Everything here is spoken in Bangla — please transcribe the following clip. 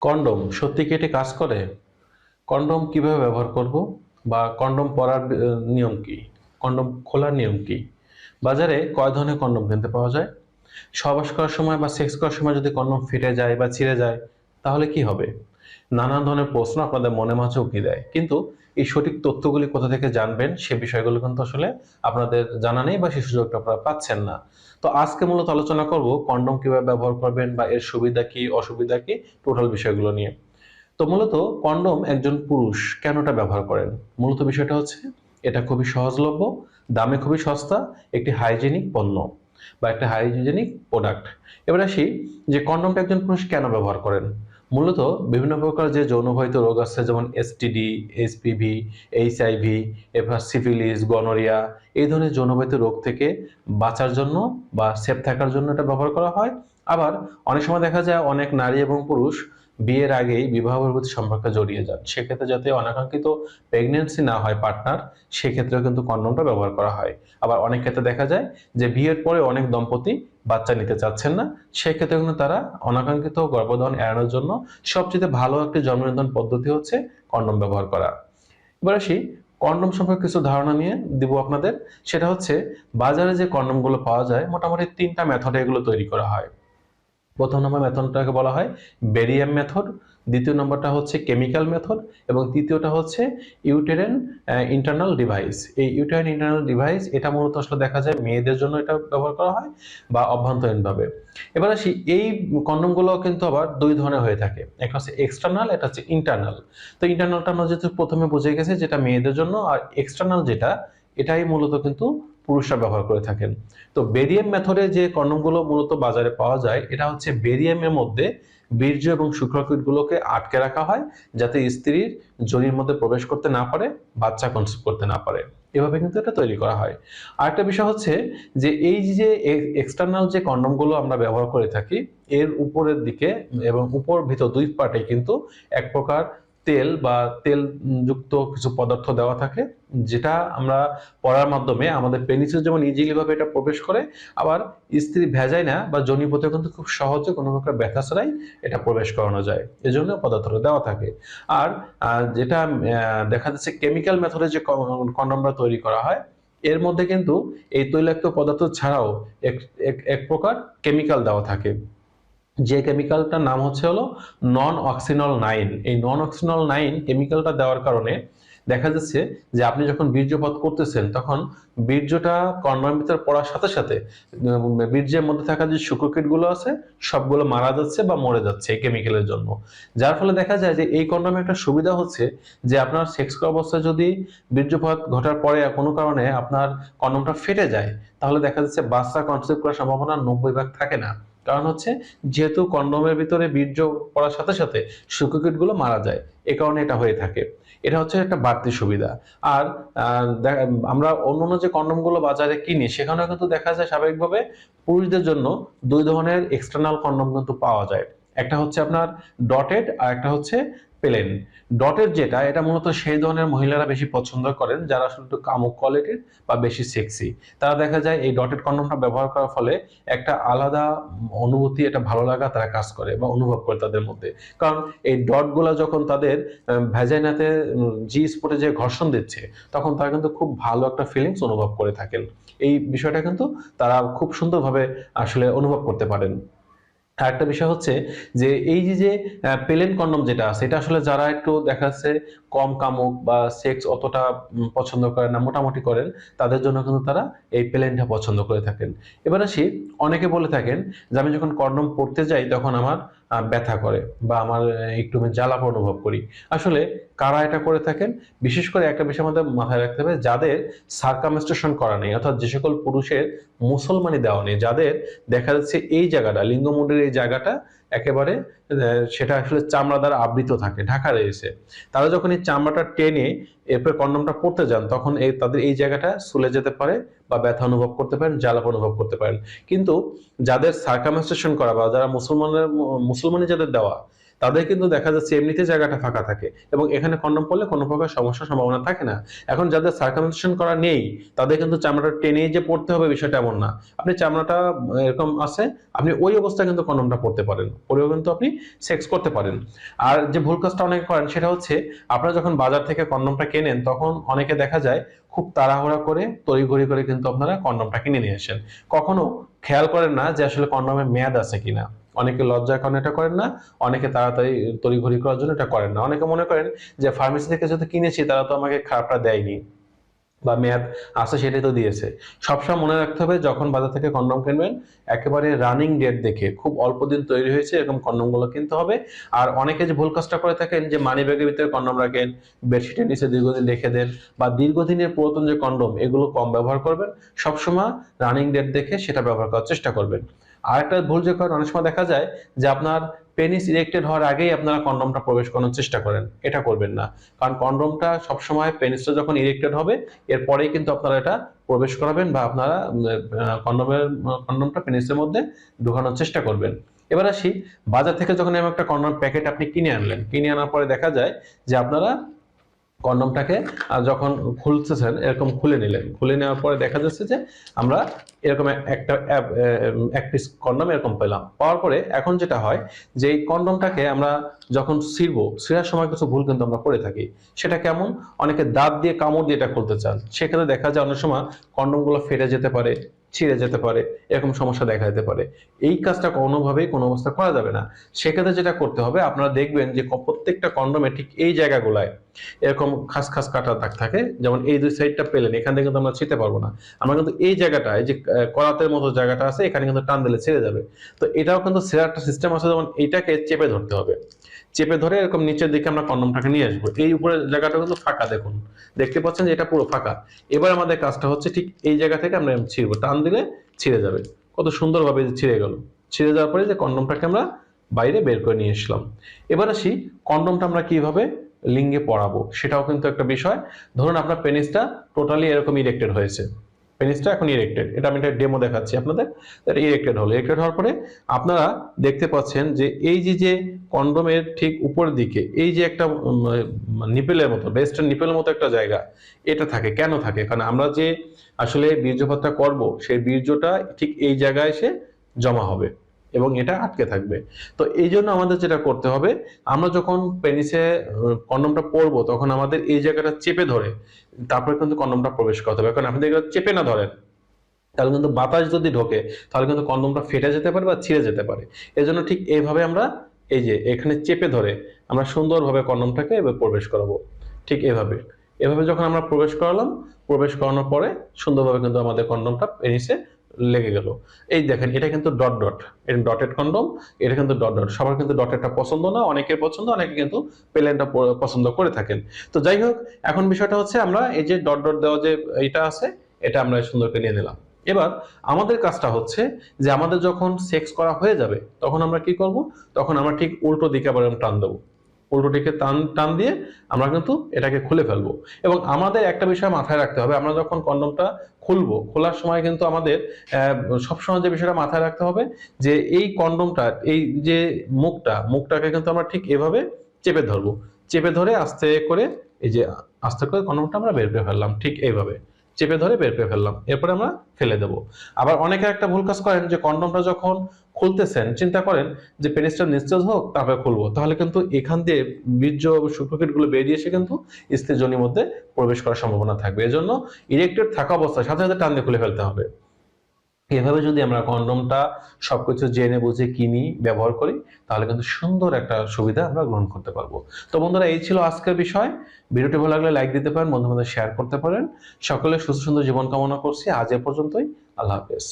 কন্ডোম সত্যি কি এটি কাজ করে? কন্ডোম কিভাবে ব্যবহার করব? বা কন্ডোম পরার নিয়ম কি? কন্ডোম খোলার নিয়ম কি? বাজারে কয় ধরনের কন্ডোম কিনতে পাওয়া যায়? সহবাস করার সময় বা সেক্স করার সময় যদি কন্ডোম ফেটে যায় বা ছিঁড়ে যায় তাহলে কি হবে? নানান ধরনের প্রশ্ন আপনাদের মনে মাঝে উকি দেয়। কিন্তু এই সঠিক তথ্যগুলি কোথা থেকে জানবেন সে বিষয়গুলো কিন্তু আসলে আপনাদের জানা নেই বা সে সুযোগটা আপনারা পাচ্ছেন না। তো আজকে মূলত আলোচনা করব কন্ডোম কিভাবে ব্যবহার করবেন বা এর সুবিধা কি অসুবিধা কি টোটাল বিষয়গুলো নিয়ে। তো মূলত কন্ডোম একজন পুরুষ কেন এটা ব্যবহার করেন? মূলত বিষয়টা হচ্ছে এটা খুবই সহজলভ্য, দামে খুবই সস্তা, একটি হাইজেনিক পণ্য বা একটা হাইজেনিক প্রোডাক্ট। এবার আসি যে কন্ডোমটা একজন পুরুষ কেন ব্যবহার করেন? মূলত বিভিন্ন প্রকার যে যৌনবাহিত রোগ আছে যেমন এসটিডি, এইচপিভি, এইচআইভি, এবার সিফিলিস, গনোরিয়া এই ধরনের যৌনবাহিত রোগ থেকে বাঁচার জন্য বা সেফ থাকার জন্য এটা ব্যবহার করা হয়। আবার অনেক সময় দেখা যায় অনেক নারী এবং পুরুষ বিয়ের আগেই বিবাহ পরবর্তী সম্পর্কে জড়িয়ে যান। সেক্ষেত্রে যাতে অনাকাঙ্ক্ষিত প্রেগন্যান্সি না হয় পার্টনার, সেক্ষেত্রেও কিন্তু কন্ডোমটা ব্যবহার করা হয়। আবার অনেক ক্ষেত্রে দেখা যায় যে বিয়ের পরে অনেক দম্পতি বাচ্চা নিতে চাচ্ছেন না, সেক্ষেত্রে কিন্তু তারা অনাকাঙ্ক্ষিত গর্ভধারণ এড়ানোর জন্য সবচেয়ে ভালো একটি জন্মনিয়ন্ত্রণ পদ্ধতি হচ্ছে কন্ডোম ব্যবহার করা। এবার আসি কন্ডোম সম্পর্কে কিছু ধারণা নিয়ে দিব আপনাদের। সেটা হচ্ছে বাজারে যে কন্ডোমগুলো পাওয়া যায় মোটামুটি ৩টা মেথডে এগুলো তৈরি করা হয়। প্রথম নম্বর মেথডটাকে বলা হয় বেরিয়াম মেথড, দ্বিতীয় নম্বরটা হচ্ছে কেমিক্যাল মেথড এবং তৃতীয়টা হচ্ছে ইউটেরাইন ইন্টারনাল ডিভাইস। এই ইউটেরাইন ইন্টারনাল ডিভাইস এটা মূলত আসলে দেখা যায় মেয়েদের জন্য এটা ব্যবহার করা হয় বা অভ্যন্তরীণভাবে। এবার আসি এই কন্ডোমগুলো কিন্তু আবার দুই ধরনের হয়ে থাকে, একটা হচ্ছে এক্সটার্নাল, এটা হচ্ছে ইন্টারনাল। তো ইন্টারনালটা আমরা যেহেতু প্রথমে বুঝে গেছি যেটা মেয়েদের জন্য, আর এক্সটার্নাল যেটা এটাই মূলত কিন্তু পুরুষরা ব্যবহার করে থাকেন। তো বেরিয়াম মেথডে যে কন্ডোমগুলো মূলত বাজারে পাওয়া যায় এটা হচ্ছে বেরিয়ামের মধ্যে বীর্য এবং শুক্রাণুগুলোকে আটকে রাখা হয় যাতে স্ত্রীর যোনির মধ্যে প্রবেশ করতে না পারে, বাচ্চা কনসিভ করতে না পারে। এভাবে কিন্তু এটা তৈরি করা হয়। আরেকটা বিষয় হচ্ছে যে এই যে এক্সটার্নাল যে কন্ডোমগুলো আমরা ব্যবহার করে থাকি এর উপরের দিকে এবং উপর ভিতর দুই পার্টে কিন্তু এক প্রকার তেল বা তেল যুক্ত কিছু পদার্থ দেওয়া থাকে, যেটা আমরা পড়ার মাধ্যমে আমাদের পেনিসে যেমন ইজিলি ভাবে এটা প্রবেশ করে, আবার স্ত্রী ভ্যাজাইনা বা যোনিপথে কিন্তু খুব সহজে কোনো প্রকার ব্যথা ছাড়াই এটা প্রবেশ করানো যায়, এজন্য পদার্থটা দেওয়া থাকে। আর যেটা দেখা যাচ্ছে কেমিক্যাল মেথডে যে কন্ডমটা তৈরি করা হয় এর মধ্যে কিন্তু এই তৈলাক্ত পদার্থ ছাড়াও এক এক প্রকার কেমিক্যাল দেওয়া থাকে, যে কেমিক্যালটার নাম হচ্ছে হলো নন অক্সিনল 9। এই নন অক্সিনল 9 কেমিক্যালটা দেওয়ার কারণে দেখা যাচ্ছে যে আপনি যখন বীর্যপাত করতেছেন তখন বীর্যটা কর্মের ভিতর পড়ার সাথে সাথে বীর্যের মধ্যে থাকা যে শুক্রকীটগুলো আছে সবগুলো মারা যাচ্ছে বা মরে যাচ্ছে এই কেমিক্যালের জন্য। যার ফলে দেখা যায় যে এই কন্ডোমে একটা সুবিধা হচ্ছে যে আপনার সেক্স করা অবস্থায় যদি বীর্যপাত ঘটার পরে কোনো কারণে আপনার কন্ডোমটা ফেটে যায় তাহলে দেখা যাচ্ছে বাচ্চা কনসিভ করার সম্ভাবনা 90% থাকে না। কারণ হচ্ছে যেহেতু কন্ডোমের ভিতরে বীর্য পড়ার সাথে সাথে শুক্রকীটগুলো মারা যায়, এ কারণে এটা হয়ে থাকে। এটা হচ্ছে একটা বাড়তি সুবিধা। আর আমরা অন্যান্য যে কন্ডোমগুলো বাজারে কিনি সেখানেও কিন্তু দেখা যায় স্বাভাবিকভাবে পুরুষদের জন্য দুই ধরনের এক্সটার্নাল কন্ডোম কিন্তু পাওয়া যায়। একটা হচ্ছে আপনার ডটেড আর একটা হচ্ছে প্লেন। ডটেড যেটা এটা মূলত সেই ধরনের মহিলারা বেশি পছন্দ করেন যারা আসলে একটু কামুক কোয়ালিটির বা বেশি সেক্সি। তারা দেখা যায় এই ডটেড কন্ডোমটা ব্যবহার করার ফলে একটা আলাদা অনুভূতি, একটা ভালো লাগা তারা কাজ করে বা অনুভব করে তাদের মধ্যে। কারণ এই ডটগুলা যখন তাদের ভ্যাজাইনাতে জি স্পটে যে ঘর্ষণ দিচ্ছে তখন তারা কিন্তু খুব ভালো একটা ফিলিংস অনুভব করে থাকেন। এই বিষয়টা কিন্তু তারা খুব সুন্দরভাবে আসলে অনুভব করতে পারেন। আরেকটা বিষয় হচ্ছে যে এই যে প্লেন কন্ডম যেটা আছে এটা আসলে যারা একটু দেখা যাচ্ছে কম কামুক বা সেক্স অতটা পছন্দ করেন না, মোটামুটি করেন, তাদের জন্য কিন্তু তারা এই প্লেনটা পছন্দ করে থাকেন। এবার আসি, অনেকে বলে থাকেন যে আমি যখন কন্ডম পরতে যাই তখন আমার ব্যথা করে বা আমার একটু আমি জ্বালাপোড়া অনুভব করি। আসলে কারা এটা করে থাকেন? বিশেষ করে একটা বিষয় আমাদের মাথায় রাখতে হবে, যাদের সার্কামস্টেশন করা নেই, অর্থাৎ যে সকল পুরুষের মুসলমানি দেওয়া নেই, যাদের দেখা যাচ্ছে এই জায়গাটা লিঙ্গমুন্ডের এই জায়গাটা একেবারে সেটা আসলে চামড়া দ্বারা আবৃত থাকে, ঢাকা রয়েছে, তারা যখন এই চামড়াটা টেনে এরপর কন্ডমটা পড়তে যান তখন এই তাদের এই জায়গাটা সুলে যেতে পারে বা ব্যথা অনুভব করতে পারেন, জ্বালাপোড়া অনুভব করতে পারেন। কিন্তু যাদের সার্কামস্টেশন করা বা যারা মুসলমানি যাদের দেওয়া তাদের কিন্তু দেখা যাচ্ছে এমনিতে জায়গাটা ফাঁকা থাকে এবং এখানে কন্ডম পরলে কোনো প্রকার সমস্যার সম্ভাবনা থাকে না। এখন যাদের সার্কামসিশন করা নেই তাদের কিন্তু চামড়াটা টেনেই যে পড়তে হবে বিষয়টা এমন না। আপনি চামড়াটা এরকম আছে, আপনি ওই অবস্থায় কিন্তু কন্ডমটা পরতে পারেন, পরেও কিন্তু আপনি সেক্স করতে পারেন। আর যে ভুল কাজটা অনেকে করেন সেটা হচ্ছে, আপনারা যখন বাজার থেকে কন্ডমটা কেনেন তখন অনেকে দেখা যায় খুব তাড়াহুড়া করে তড়িঘড়ি করে কিন্তু আপনারা কন্ডমটা কিনে নিয়ে আসেন। কখনো খেয়াল করেন না যে আসলে কন্ডমের মেয়াদ আছে কিনা। অনেকে লজ্জার কারণে এটা করেন না, অনেকে তাড়াতাড়ি তড়িঘড়ি করার জন্য এটা করেন না। অনেকে মনে করেন যে ফার্মেসি থেকে যেহেতু কিনেছি তারা তো আমাকে খারাপটা দেয়নি বা মেয়াদ আছে সেটাই তো দিয়েছে। সবসময় মনে রাখতে হবে যখন বাজার থেকে কন্ডম কিনবেন একেবারে রানিং ডেট দেখে, খুব অল্প দিন তৈরি হয়েছে এরকম কন্ডমগুলো কিনতে হবে। আর অনেকে যে ভুল কাজটা করে থাকেন যে মানি ব্যাগের ভিতরে কন্ডম রাখেন, বেডশিটের নিচে দীর্ঘদিন রেখে দেন, বা দীর্ঘদিনের পুরাতন যে কন্ডম এগুলো কম ব্যবহার করবেন। সবসময় রানিং ডেট দেখে সেটা ব্যবহার করার চেষ্টা করবেন। আর একটা ভুল যে করেন, অনেক সময় দেখা যায় যে আপনার পেনিস ইরেক্টেড হওয়ার আগেই আপনারা কন্ডমটা প্রবেশ করানোর চেষ্টা করেন। এটা করবেন না, কারণ কন্ডমটা সবসময় পেনিসটা যখন ইরেক্টেড হবে এরপরেই কিন্তু আপনারা এটা প্রবেশ করাবেন বা আপনারা কন্ডমটা পেনিসের মধ্যে ঢোকানোর চেষ্টা করবেন। এবার আসি, বাজার থেকে যখন এমন একটা কন্ডম প্যাকেট আপনি কিনে আনলেন, কিনে আনার পরে দেখা যায় যে আপনারা কন্ডমটাকে যখন খুলতেছেন এরকম খুলে নিলেন, খুলে নেওয়ার পরে দেখা যাচ্ছে যে আমরা এরকম একটা এক পিস কন্ডম এরকম পেলাম। পাওয়ার পরে এখন যেটা হয় যে এই কন্ডমটাকে আমরা যখন ছিঁড়বো, ছিঁড়ার সময় কিছু ভুল কিন্তু আমরা করে থাকি। সেটা কেমন? অনেকে দাঁত দিয়ে কামড় দিয়ে এটা খুলতে চান, সেক্ষেত্রে দেখা যায় অনেক সময় কন্ডমগুলো ফেটে যেতে পারে, ছিঁড়ে যেতে পারে, এরকম সমস্যা দেখা যেতে পারে। এই কাজটা কোনোভাবেই কোনো অবস্থা করা যাবে না। সেক্ষেত্রে যেটা করতে হবে, আপনারা দেখবেন যে প্রত্যেকটা কন্ডমে ঠিক এই জায়গাগুলায় এরকম খাস খাস কাটা দাগ থাকে। যেমন এই দুই সাইডটা পেলেন, এখান থেকে কিন্তু আমরা ছিঁড়তে পারবো না। আমরা কিন্তু এই জায়গাটা, এই যে করাতের মতো জায়গাটা আছে, এখানে কিন্তু টান দিলে ছেড়ে যাবে। তো এটাও কিন্তু ছেঁড়ার একটা সিস্টেম আছে, যেমন এইটাকে চেপে ধরতে হবে। চেপে ধরে এরকম নিচের দিকে আমরা কন্ডমটাকে নিয়ে আসবো। এই উপরের জায়গাটা কিন্তু ফাঁকা, দেখুন দেখতে পাচ্ছেন যে এটা পুরো ফাঁকা। এবার আমাদের কাজটা হচ্ছে ঠিক এই জায়গা থেকে আমরা ছিঁড়বো, টান দিলে ছিঁড়ে যাবে। কত সুন্দরভাবে ছিঁড়ে গেল। ছিঁড়ে যাওয়ার পরে যে কন্ডমটাকে আমরা বাইরে বের করে নিয়ে আসলাম। এবার আসি, কন্ডমটা আমরা কিভাবে লিঙ্গে পরাবো সেটাও কিন্তু একটা বিষয়। ধরুন আপনার পেনিসটা টোটালি এরকম ইরেক্টেড হয়েছে, পেনিসটা এখন ইরেক্টেড, এটা আমি একটা ডেমো দেখাচ্ছি আপনাদের। ইরেক্টেড হলো, ইরেক্টেড হওয়ার পরে আপনারা দেখতে পাচ্ছেন যে এই যে যে কন্ডোমের ঠিক উপরের দিকে এই যে একটা নিপেলের মতো, বেস্টের নিপেলের মতো একটা জায়গা, এটা থাকে। কেন থাকে? কারণ আমরা যে আসলে বীর্যপাতটা করব সেই বীর্যটা ঠিক এই জায়গায় এসে জমা হবে এবং এটা আটকে থাকবে। তো এই জন্য আমাদের যেটা করতে হবে, আমরা যখন পেনিসে কন্ডমটা পরবো তখন আমাদের এই জায়গাটা চেপে ধরে তারপরে কিন্তু কন্ডমটা প্রবেশ করতে হবে। কারণ আপনি এগুলো চেপে না ধরেন তাহলে কিন্তু বাতাস যদি ঢোকে তাহলে কিন্তু কন্ডমটা ফেটে যেতে পারে বা ছিঁড়ে যেতে পারে। এজন্য ঠিক এইভাবে আমরা এই যে এখানে চেপে ধরে আমরা সুন্দরভাবে কন্ডমটাকে এবার প্রবেশ করাবো। ঠিক এভাবে, এভাবে যখন আমরা প্রবেশ করালাম, প্রবেশ করানোর পরে সুন্দরভাবে কিন্তু আমাদের কন্ডমটা পেনিসে লেগে গেল। এই দেখেন, এটা কিন্তু ডট ডট, এটা ডটেড কন্ডম, এটা কিন্তু ডট ডট। সবার কিন্তু ডটেডটা পছন্দ না, অনেকের পছন্দ, অনেকে কিন্তু প্লেনটা পছন্দ করে থাকেন। তো যাই হোক, এখন বিষয়টা হচ্ছে আমরা এই যে ডট ডট দেওয়া যে এটা আছে, এটা আমরা সুন্দর করে নিয়ে নিলাম। এবার আমাদের কাজটা হচ্ছে যে আমাদের যখন সেক্স করা হয়ে যাবে তখন আমরা কি করব, তখন আমরা ঠিক উল্টো দিকে আবার টান দেবো। উল্টো দিকে টান টান দিয়ে আমরা কিন্তু এটাকে খুলে ফেলবো। এবং আমাদের একটা বিষয় মাথায় রাখতে হবে, আমরা যখন কন্ডমটা খুলবো, খোলার সময় কিন্তু আমাদের সবসময় যে বিষয়টা মাথায় রাখতে হবে যে এই কন্ডমটা এই যে মুখটাকে কিন্তু আমরা ঠিক এভাবে চেপে ধরবো। চেপে ধরে আস্তে করে এই যে আস্তে করে কন্ডমটা আমরা বের করে ফেললাম, ঠিক এইভাবে চেপে ধরে বের করে ফেললাম, এরপরে আমরা ফেলে দেবো। আবার অনেকে একটা ভুল কাজ করেন যে কন্ডমটা যখন খুলতেছেন চিন্তা করেন যে পেনিসটা নিস্তেজ হোক তারপরে খুলবো, তাহলে কিন্তু এখান দিয়ে বীর্য শুক্রাণু গুলো বেরিয়ে এসে কিন্তু স্ত্রী যোনির মধ্যে প্রবেশ করার সম্ভাবনা থাকবে। এজন্য ইরেক্টেড থাকা অবস্থায় সাথে সাথে টান দিয়ে খুলে ফেলতে হবে। এভাবে যদি আমরা কন্ডমটা সবকিছু জেনে বুঝে কিনি, ব্যবহার করি, তাহলে কিন্তু সুন্দর একটা সুবিধা আমরা গ্রহণ করতে পারবো। তো বন্ধুরা, এই ছিল আজকের বিষয়। ভিডিওটি ভালো লাগলে লাইক দিতে পারেন, বন্ধু বান্ধব শেয়ার করতে পারেন। সকলে সুস্থ সুন্দর জীবন কামনা করছি। আজ এ পর্যন্তই। আল্লাহ হাফেজ।